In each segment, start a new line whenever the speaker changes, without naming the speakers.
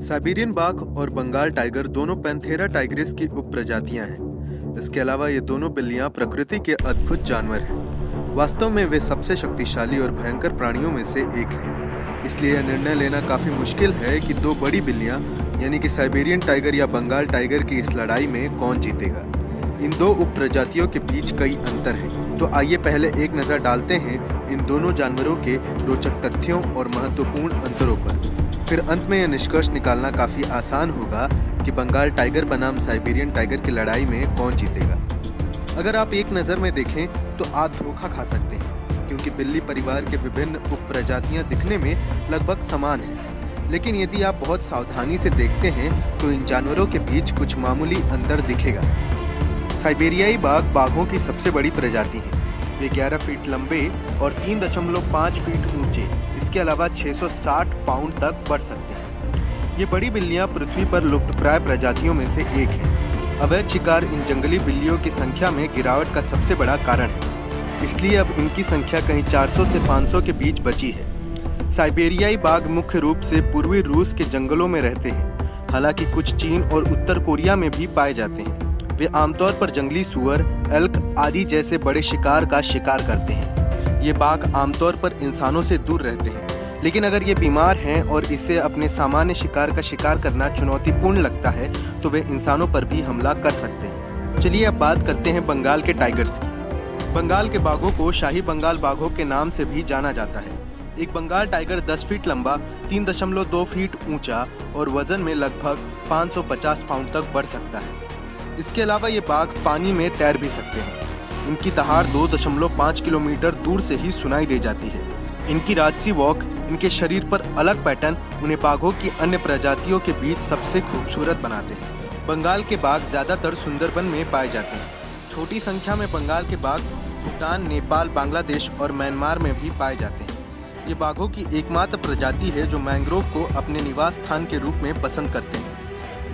Siberian बाघ और Bengal tiger दोनों पैंथेरा टाइग्रिस की उप प्रजातियां हैं। इसके अलावा ये दोनों बिल्लियां प्रकृति के अद्भुत जानवर हैं। वास्तव में वे सबसे शक्तिशाली और भयंकर प्राणियों में से एक हैं। इसलिए यह निर्णय लेना काफी मुश्किल है कि दो बड़ी बिल्लियां यानी कि साइबेरियन टाइगर या बंगाल टाइगर की इस लड़ाई में कौन जीतेगा। इन दो उप प्रजातियों के बीच कई अंतर हैं। तो आइए पहले एक नजर डालते हैं इन दोनों जानवरों के रोचक तथ्यों और महत्वपूर्ण अंतरों पर। फिर अंत में यह निष्कर्ष निकालना काफी आसान होगा कि बंगाल टाइगर बनाम साइबेरियन टाइगर की लड़ाई में कौन जीतेगा। अगर आप एक नज़र में देखें तो आप धोखा खा सकते हैं, क्योंकि बिल्ली परिवार के विभिन्न उप प्रजातियां दिखने में लगभग समान हैं। लेकिन यदि आप बहुत सावधानी से देखते हैं तो इन जानवरों के बीच कुछ मामूली अंतर दिखेगा। साइबेरियाई बाघ बाघों की सबसे बड़ी प्रजाति है। वे 11 फीट लंबे और 3.5 फीट ऊंचे, इसके अलावा 660 पाउंड तक बढ़ सकते हैं। ये बड़ी बिल्लियां पृथ्वी पर लुप्तप्राय प्रजातियों में से एक है। अवैध शिकार इन जंगली बिल्लियों की संख्या में गिरावट का सबसे बड़ा कारण है। इसलिए अब इनकी संख्या कहीं 400 से 500 के बीच बची है। साइबेरियाई बाघ मुख्य रूप से पूर्वी रूस के जंगलों में रहते हैं, हालांकि कुछ चीन और उत्तर कोरिया में भी पाए जाते हैं। वे आमतौर पर जंगली सुअर, एल्क आदि जैसे बड़े शिकार का शिकार करते हैं। ये बाघ आमतौर पर इंसानों से दूर रहते हैं, लेकिन अगर ये बीमार हैं और इसे अपने सामान्य शिकार का शिकार करना चुनौतीपूर्ण लगता है तो वे इंसानों पर भी हमला कर सकते हैं। चलिए अब बात करते हैं बंगाल के टाइगर्स की। बंगाल के बाघों को शाही बंगाल बाघों के नाम से भी जाना जाता है। एक बंगाल टाइगर 10 फीट लंबा, 3.2 फीट ऊंचा और वजन में लगभग 550 पाउंड तक बढ़ सकता है। इसके अलावा ये बाघ पानी में तैर भी सकते हैं। इनकी दहाड़ 2.5 किलोमीटर दूर से ही सुनाई दे जाती है। इनकी राजसी वॉक, इनके शरीर पर अलग पैटर्न उन्हें बाघों की अन्य प्रजातियों के बीच सबसे खूबसूरत बनाते हैं। बंगाल के बाघ ज्यादातर सुंदरबन में पाए जाते हैं। छोटी संख्या में बंगाल के बाघ भूटान, नेपाल, बांग्लादेश और म्यांमार में भी पाए जाते हैं। ये बाघों की एकमात्र प्रजाति है जो मैंग्रोव को अपने निवास स्थान के रूप में पसंद करते हैं।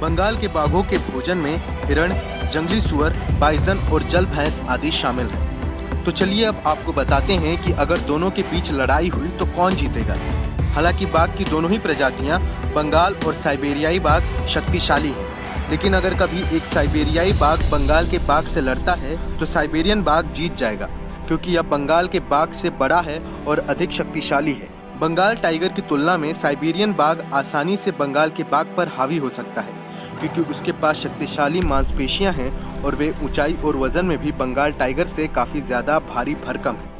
बंगाल के बाघों के भोजन में हिरण, जंगली सुअर, बाइसन और जल भैंस आदि शामिल हैं। तो चलिए अब आपको बताते हैं कि अगर दोनों के बीच लड़ाई हुई तो कौन जीतेगा। हालांकि बाघ की दोनों ही प्रजातियां, बंगाल और साइबेरियाई बाघ, शक्तिशाली हैं। लेकिन अगर कभी एक साइबेरियाई बाघ बंगाल के बाघ से लड़ता है तो साइबेरियन बाघ जीत जाएगा, क्योंकि यह बंगाल के बाघ से बड़ा है और अधिक शक्तिशाली है। बंगाल टाइगर की तुलना में साइबेरियन बाघ आसानी से बंगाल के बाघ पर हावी हो सकता है, क्योंकि उसके पास शक्तिशाली मांसपेशियां हैं और वे ऊंचाई और वजन में भी बंगाल टाइगर से काफी ज्यादा भारी भरकम है।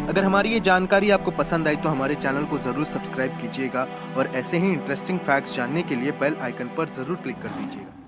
अगर हमारी ये जानकारी आपको पसंद आई तो हमारे चैनल को जरूर सब्सक्राइब कीजिएगा और ऐसे ही इंटरेस्टिंग फैक्ट्स जानने के लिए बेल आइकन पर जरूर क्लिक कर दीजिएगा।